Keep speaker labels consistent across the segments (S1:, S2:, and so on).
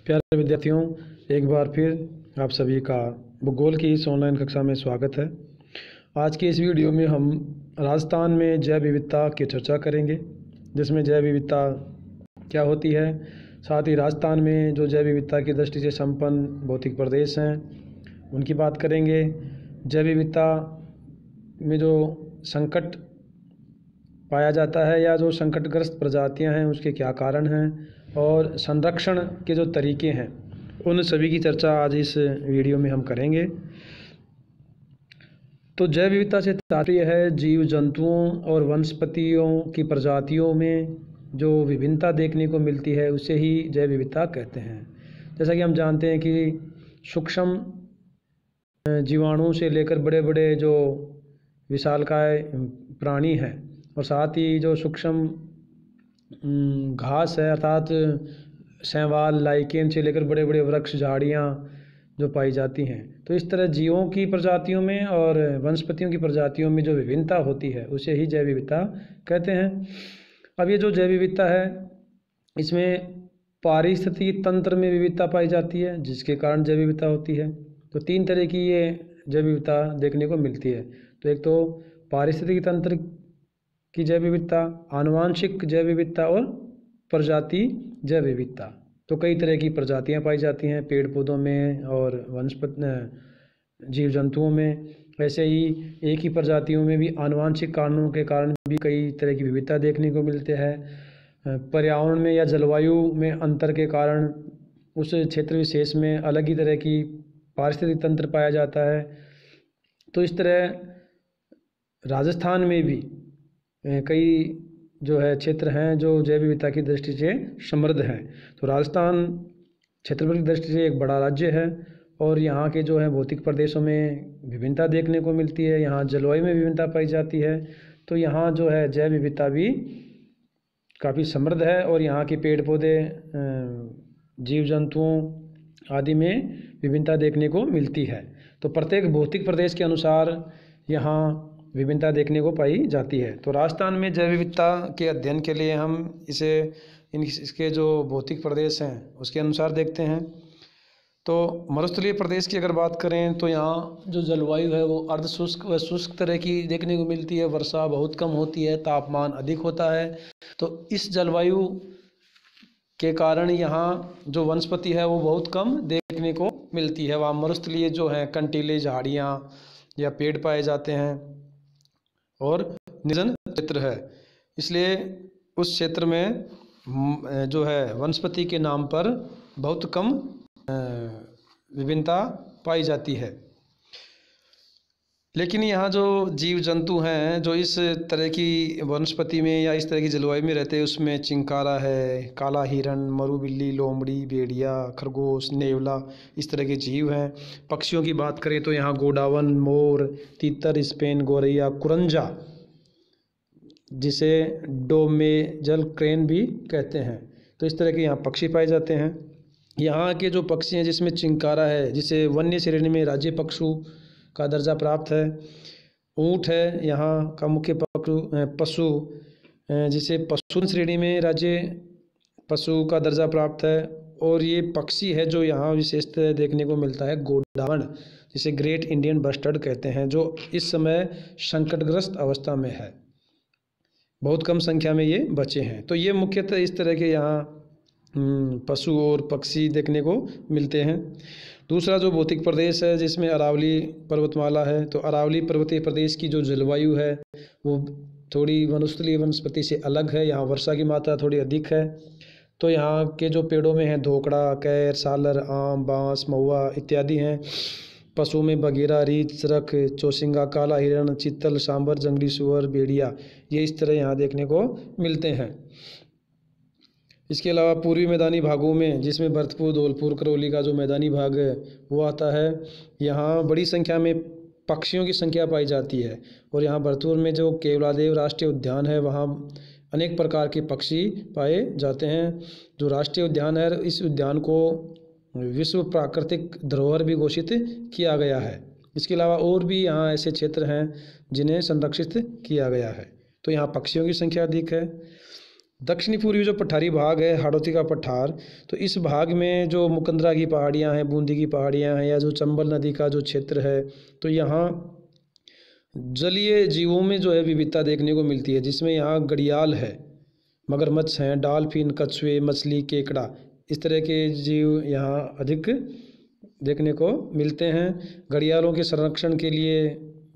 S1: प्यारे विद्यार्थियों, एक बार फिर आप सभी का भूगोल की इस ऑनलाइन कक्षा में स्वागत है। आज की इस वीडियो में हम राजस्थान में जैव विविधता की चर्चा करेंगे, जिसमें जैव विविधता क्या होती है, साथ ही राजस्थान में जो जैव विविधता की दृष्टि से संपन्न भौतिक प्रदेश हैं उनकी बात करेंगे। जैव विविधता में जो संकट पाया जाता है या जो संकटग्रस्त प्रजातियां हैं उसके क्या कारण हैं और संरक्षण के जो तरीके हैं उन सभी की चर्चा आज इस वीडियो में हम करेंगे। तो जैव विविधता से तात्पर्य है जीव जंतुओं और वनस्पतियों की प्रजातियों में जो विभिन्नता देखने को मिलती है उसे ही जैव विविधता कहते हैं। जैसा कि हम जानते हैं कि सूक्ष्म जीवाणुओं से लेकर बड़े बड़े जो विशालकाय प्राणी हैं और साथ ही जो सूक्ष्म घास है अर्थात शैवाल लाइकेन से लेकर बड़े बड़े वृक्ष झाड़ियाँ जो पाई जाती हैं, तो इस तरह जीवों की प्रजातियों में और वनस्पतियों की प्रजातियों में जो विभिन्नता होती है उसे ही जैव विविधता कहते हैं। अब ये जो जैव विविधता है इसमें पारिस्थितिकी तंत्र में विविधता पाई जाती है जिसके कारण जैव विविधता होती है। तो तीन तरह की ये जैव विविधता देखने को मिलती है। तो एक तो पारिस्थितिकी तंत्र की जैव विविधता, आनुवांशिक जैव विविधता और प्रजाति जैव विविधता। तो कई तरह की प्रजातियां पाई जाती हैं पेड़ पौधों में और वनस्पति जीव जंतुओं में। ऐसे ही एक ही प्रजातियों में भी आनुवांशिक कारणों के कारण भी कई तरह की विविधता देखने को मिलते हैं। पर्यावरण में या जलवायु में अंतर के कारण उस क्षेत्र विशेष में अलग ही तरह की पारिस्थितिक तंत्र पाया जाता है। तो इस तरह राजस्थान में भी कई जो है क्षेत्र हैं जो जैव विविधता की दृष्टि से समृद्ध हैं। तो राजस्थान क्षेत्रफल की दृष्टि से एक बड़ा राज्य है और यहाँ के जो है भौतिक प्रदेशों में विभिन्नता देखने को मिलती है। यहाँ जलवायु में विभिन्नता पाई जाती है। तो यहाँ जो है जैव विविधता भी काफ़ी समृद्ध है और यहाँ के पेड़ पौधे जीव जंतुओं आदि में विभिन्नता देखने को मिलती है। तो प्रत्येक भौतिक प्रदेश के अनुसार यहाँ विभिन्नता देखने को पाई जाती है। तो राजस्थान में जैव विविधता के अध्ययन के लिए हम इसके जो भौतिक प्रदेश हैं उसके अनुसार देखते हैं। तो मरुस्थलीय प्रदेश की अगर बात करें तो यहाँ जो जलवायु है वो अर्ध शुष्क व शुष्क तरह की देखने को मिलती है। वर्षा बहुत कम होती है, तापमान अधिक होता है। तो इस जलवायु के कारण यहाँ जो वनस्पति है वो बहुत कम देखने को मिलती है। वहाँ मरुस्थलीय जो है कंटीले झाड़ियाँ या पेड़ पाए जाते हैं और निर्जन क्षेत्र है, इसलिए उस क्षेत्र में जो है वनस्पति के नाम पर बहुत कम विभिन्नता पाई जाती है। लेकिन यहाँ जो जीव जंतु हैं जो इस तरह की वनस्पति में या इस तरह की जलवायु में रहते हैं उसमें चिंकारा है, काला हिरण, मरुबिल्ली, लोमड़ी, भेड़िया, खरगोश, नेवला, इस तरह के जीव हैं। पक्षियों की बात करें तो यहाँ गोडावन, मोर, तीतर, स्पेन, गौरैया, कुरंजा जिसे डोमेजल क्रेन भी कहते हैं, तो इस तरह के यहाँ पक्षी पाए जाते हैं। यहाँ के जो पक्षी हैं जिसमें चिंकारा है जिसे वन्य श्रेणी में राज्य पशु का दर्जा प्राप्त है। ऊँट है यहाँ का मुख्य पशु जिसे पशु श्रेणी में राज्य पशु का दर्जा प्राप्त है। और ये पक्षी है जो यहाँ विशेषतः देखने को मिलता है गोडावण जिसे ग्रेट इंडियन बस्टर्ड कहते हैं, जो इस समय संकटग्रस्त अवस्था में है, बहुत कम संख्या में ये बचे हैं। तो ये मुख्यतः इस तरह के यहाँ पशु और पक्षी देखने को मिलते हैं। दूसरा जो भौतिक प्रदेश है जिसमें अरावली पर्वतमाला है, तो अरावली पर्वतीय प्रदेश की जो जलवायु है वो थोड़ी मरुस्थलीय वनस्पति से अलग है। यहाँ वर्षा की मात्रा थोड़ी अधिक है। तो यहाँ के जो पेड़ों में है धोकड़ा, कैर, सालर, आम, बांस, महुआ इत्यादि हैं। पशुओं में बगेरा, रीछ, सरख, चौसिंगा, काला हिरण, चीतल, सांबर, जंगली सुअर, भेड़िया, ये इस तरह यहाँ देखने को मिलते हैं। इसके अलावा पूर्वी मैदानी भागों में जिसमें भरतपुर, धौलपुर, करौली का जो मैदानी भाग है वो आता है, यहाँ बड़ी संख्या में पक्षियों की संख्या पाई जाती है। और यहाँ भरतपुर में जो केवलादेव राष्ट्रीय उद्यान है वहाँ अनेक प्रकार के पक्षी पाए जाते हैं। जो राष्ट्रीय उद्यान है इस उद्यान को विश्व प्राकृतिक धरोहर भी घोषित किया गया है। इसके अलावा और भी यहाँ ऐसे क्षेत्र हैं जिन्हें संरक्षित किया गया है। तो यहाँ पक्षियों की संख्या अधिक है। दक्षिणी पूर्वी जो पठारी भाग है हाड़ौती का पठार, तो इस भाग में जो मुकंदरा की पहाड़ियाँ हैं, बूंदी की पहाड़ियाँ हैं, या जो चंबल नदी का जो क्षेत्र है, तो यहाँ जलीय जीवों में जो है विविधता देखने को मिलती है, जिसमें यहाँ घड़ियाल है, मगरमच्छ हैं, डॉल्फिन, कछुए, मछली, केकड़ा, इस तरह के जीव यहाँ अधिक देखने को मिलते हैं। घड़ियालों के संरक्षण के लिए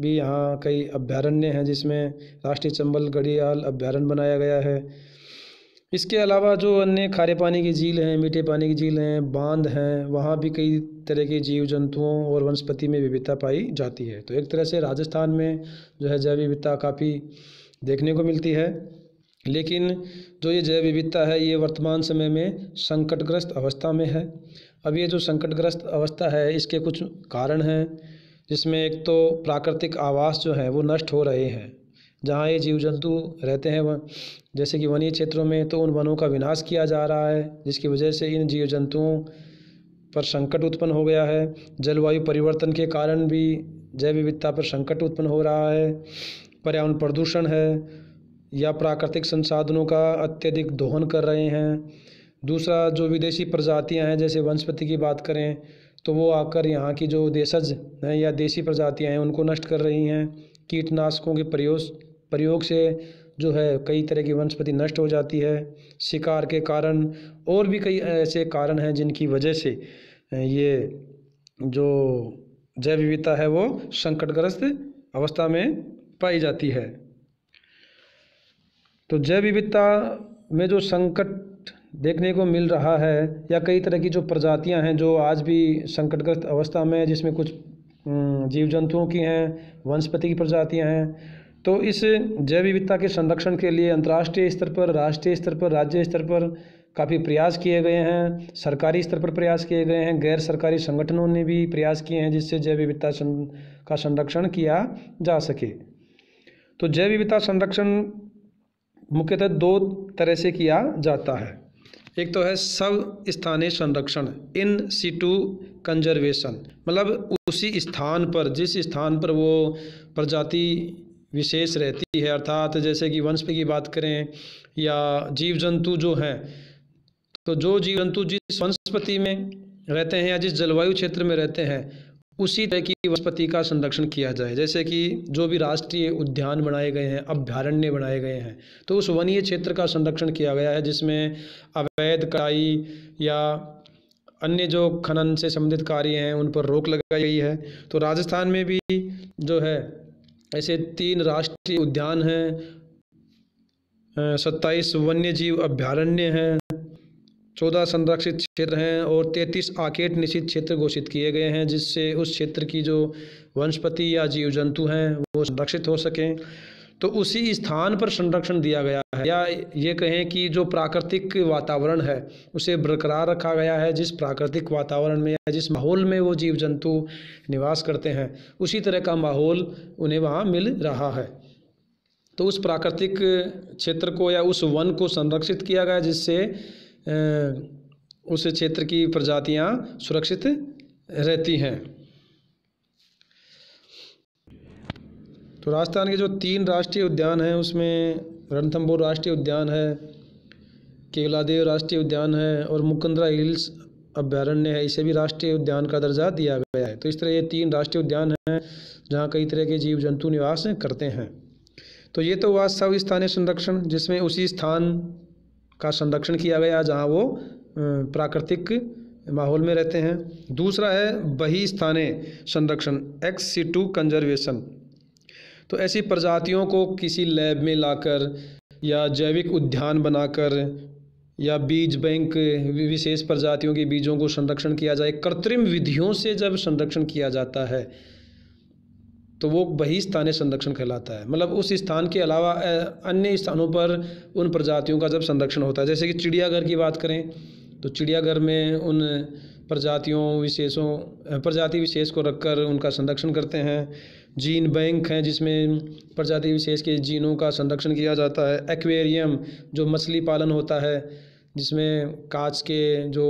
S1: भी यहाँ कई अभयारण्य हैं, जिसमें राष्ट्रीय चंबल घड़ियाल अभयारण्य बनाया गया है। इसके अलावा जो अन्य खारे पानी की झील हैं, मीठे पानी की झील हैं, बांध हैं, वहाँ भी कई तरह के जीव जंतुओं और वनस्पति में विविधता पाई जाती है। तो एक तरह से राजस्थान में जो है जैव विविधता काफ़ी देखने को मिलती है, लेकिन जो ये जैव विविधता है ये वर्तमान समय में संकटग्रस्त अवस्था में है। अब ये जो संकटग्रस्त अवस्था है इसके कुछ कारण हैं, जिसमें एक तो प्राकृतिक आवास जो है वो नष्ट हो रहे हैं। जहाँ ये जीव जंतु रहते हैं वह जैसे कि वनीय क्षेत्रों में, तो उन वनों का विनाश किया जा रहा है, जिसकी वजह से इन जीव जंतुओं पर संकट उत्पन्न हो गया है। जलवायु परिवर्तन के कारण भी जैव विविधता पर संकट उत्पन्न हो रहा है। पर्यावरण प्रदूषण है, या प्राकृतिक संसाधनों का अत्यधिक दोहन कर रहे हैं। दूसरा, जो विदेशी प्रजातियां हैं, जैसे वनस्पति की बात करें तो वो आकर यहाँ की जो देशज हैं या देसी प्रजातियां हैं उनको नष्ट कर रही हैं। कीटनाशकों के प्रयोग से जो है कई तरह की वनस्पति नष्ट हो जाती है। शिकार के कारण और भी कई ऐसे कारण हैं जिनकी वजह से ये जो जैव विविधता है वो संकटग्रस्त अवस्था में पाई जाती है। तो जैव विविधता में जो संकट देखने को मिल रहा है, या कई तरह की जो प्रजातियां हैं जो आज भी संकटग्रस्त अवस्था में, जिसमें कुछ जीव जंतुओं की हैं, वनस्पति की प्रजातियां हैं, तो इस जैव विविधता के संरक्षण के लिए अंतर्राष्ट्रीय स्तर पर, राष्ट्रीय स्तर पर, राज्य स्तर पर काफ़ी प्रयास किए गए हैं। सरकारी स्तर पर प्रयास किए गए हैं, गैर सरकारी संगठनों ने भी प्रयास किए हैं जिससे जैव विविधता का संरक्षण किया जा सके। तो जैव विविधता संरक्षण मुख्यतः दो तरह से किया जाता है। एक तो है सब स्थानीय संरक्षण, इन सिटू कंजर्वेशन, मतलब उसी स्थान पर, जिस स्थान पर वो प्रजाति विशेष रहती है, अर्थात जैसे कि वनस्पति की बात करें या जीव जंतु जो हैं, तो जो जीव जंतु जिस वनस्पति में रहते हैं या जिस जलवायु क्षेत्र में रहते हैं उसी तरह की वनस्पति का संरक्षण किया जाए। जैसे कि जो भी राष्ट्रीय उद्यान बनाए गए हैं, अभयारण्य बनाए गए हैं, तो उस वनीय क्षेत्र का संरक्षण किया गया है, जिसमें अवैध कटाई या अन्य जो खनन से संबंधित कार्य हैं उन पर रोक लगाई गई है। तो राजस्थान में भी जो है ऐसे 3 राष्ट्रीय उद्यान हैं, 27 वन्य जीव अभयारण्य हैं, 14 संरक्षित क्षेत्र हैं और 33 आकेट निषिद्ध क्षेत्र घोषित किए गए हैं, जिससे उस क्षेत्र की जो वनस्पति या जीव जंतु हैं वो संरक्षित हो सकें। तो उसी स्थान पर संरक्षण दिया गया है, या ये कहें कि जो प्राकृतिक वातावरण है उसे बरकरार रखा गया है। जिस प्राकृतिक वातावरण में या जिस माहौल में वो जीव जंतु निवास करते हैं उसी तरह का माहौल उन्हें वहाँ मिल रहा है। तो उस प्राकृतिक क्षेत्र को या उस वन को संरक्षित किया गया, जिससे उस क्षेत्र की प्रजातियां सुरक्षित रहती हैं। तो राजस्थान के जो 3 राष्ट्रीय उद्यान हैं उसमें रणथंभौर राष्ट्रीय उद्यान है, केवलादेव राष्ट्रीय उद्यान है और मुकंदरा हिल्स अभयारण्य है। इसे भी राष्ट्रीय उद्यान का दर्जा दिया गया है। तो इस तरह ये 3 राष्ट्रीय उद्यान हैं जहाँ कई तरह के जीव जंतु निवास करते हैं। तो ये तो हुआ सब स्थानीय संरक्षण, जिसमें उसी स्थान का संरक्षण किया गया जहाँ वो प्राकृतिक माहौल में रहते हैं। दूसरा है बहिस्थानीय संरक्षण, एक्स सिटू कंजर्वेशन। तो ऐसी प्रजातियों को किसी लैब में लाकर या जैविक उद्यान बनाकर या बीज बैंक, विशेष प्रजातियों के बीजों को संरक्षण किया जाए, कृत्रिम विधियों से जब संरक्षण किया जाता है तो वो बहिस्थानीय संरक्षण कहलाता है। मतलब उस स्थान के अलावा अन्य स्थानों पर उन प्रजातियों का जब संरक्षण होता है। जैसे कि चिड़ियाघर की बात करें तो चिड़ियाघर में उन प्रजाति विशेष को रखकर उनका संरक्षण करते हैं। जीन बैंक हैं जिसमें प्रजाति विशेष के जीनों का संरक्षण किया जाता है। एक्वेरियम जो मछली पालन होता है, जिसमें कांच के जो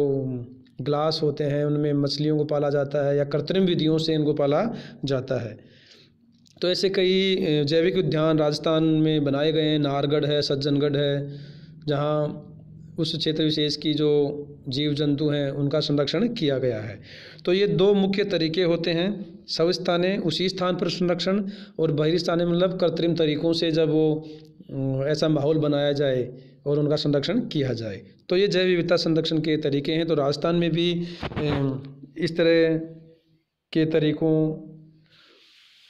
S1: ग्लास होते हैं उनमें मछलियों को पाला जाता है या कृत्रिम विधियों से इनको पाला जाता है। तो ऐसे कई जैविक उद्यान राजस्थान में बनाए गए हैं। नाहरगढ़ है, सज्जनगढ़ है, जहाँ उस क्षेत्र विशेष की जो जीव जंतु हैं उनका संरक्षण किया गया है। तो ये दो मुख्य तरीके होते हैं, स्वस्थाने उसी स्थान पर संरक्षण, और बहिर्स्थाने मतलब कृत्रिम तरीकों से जब वो ऐसा माहौल बनाया जाए और उनका संरक्षण किया जाए। तो ये जैव विविधता संरक्षण के तरीके हैं। तो राजस्थान में भी इस तरह के तरीकों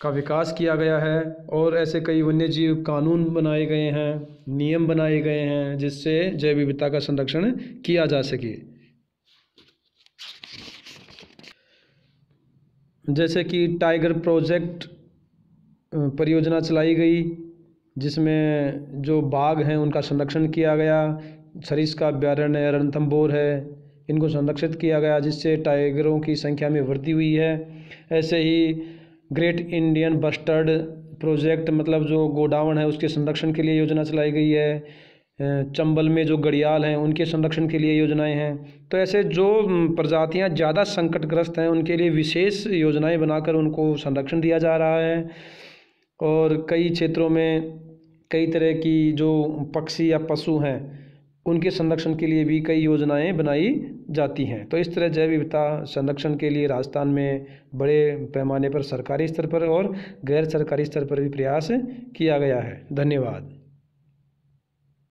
S1: का विकास किया गया है और ऐसे कई वन्य जीव कानून बनाए गए हैं, नियम बनाए गए हैं जिससे जैव विविधता का संरक्षण किया जा सके। जैसे कि टाइगर प्रोजेक्ट परियोजना चलाई गई जिसमें जो बाघ हैं उनका संरक्षण किया गया, सरिस्का अभयारण्य रणथंभौर है, इनको संरक्षित किया गया जिससे टाइगरों की संख्या में वृद्धि हुई है। ऐसे ही ग्रेट इंडियन बस्टर्ड प्रोजेक्ट मतलब जो गोडावण है उसके संरक्षण के लिए योजना चलाई गई है। चंबल में जो घड़ियाल हैं उनके संरक्षण के लिए योजनाएं हैं। तो ऐसे जो प्रजातियां ज़्यादा संकटग्रस्त हैं उनके लिए विशेष योजनाएं बनाकर उनको संरक्षण दिया जा रहा है। और कई क्षेत्रों में कई तरह की जो पक्षी या पशु हैं उनके संरक्षण के लिए भी कई योजनाएं बनाई जाती हैं। तो इस तरह जैव विविधता संरक्षण के लिए राजस्थान में बड़े पैमाने पर सरकारी स्तर पर और गैर सरकारी स्तर पर भी प्रयास किया गया है। धन्यवाद।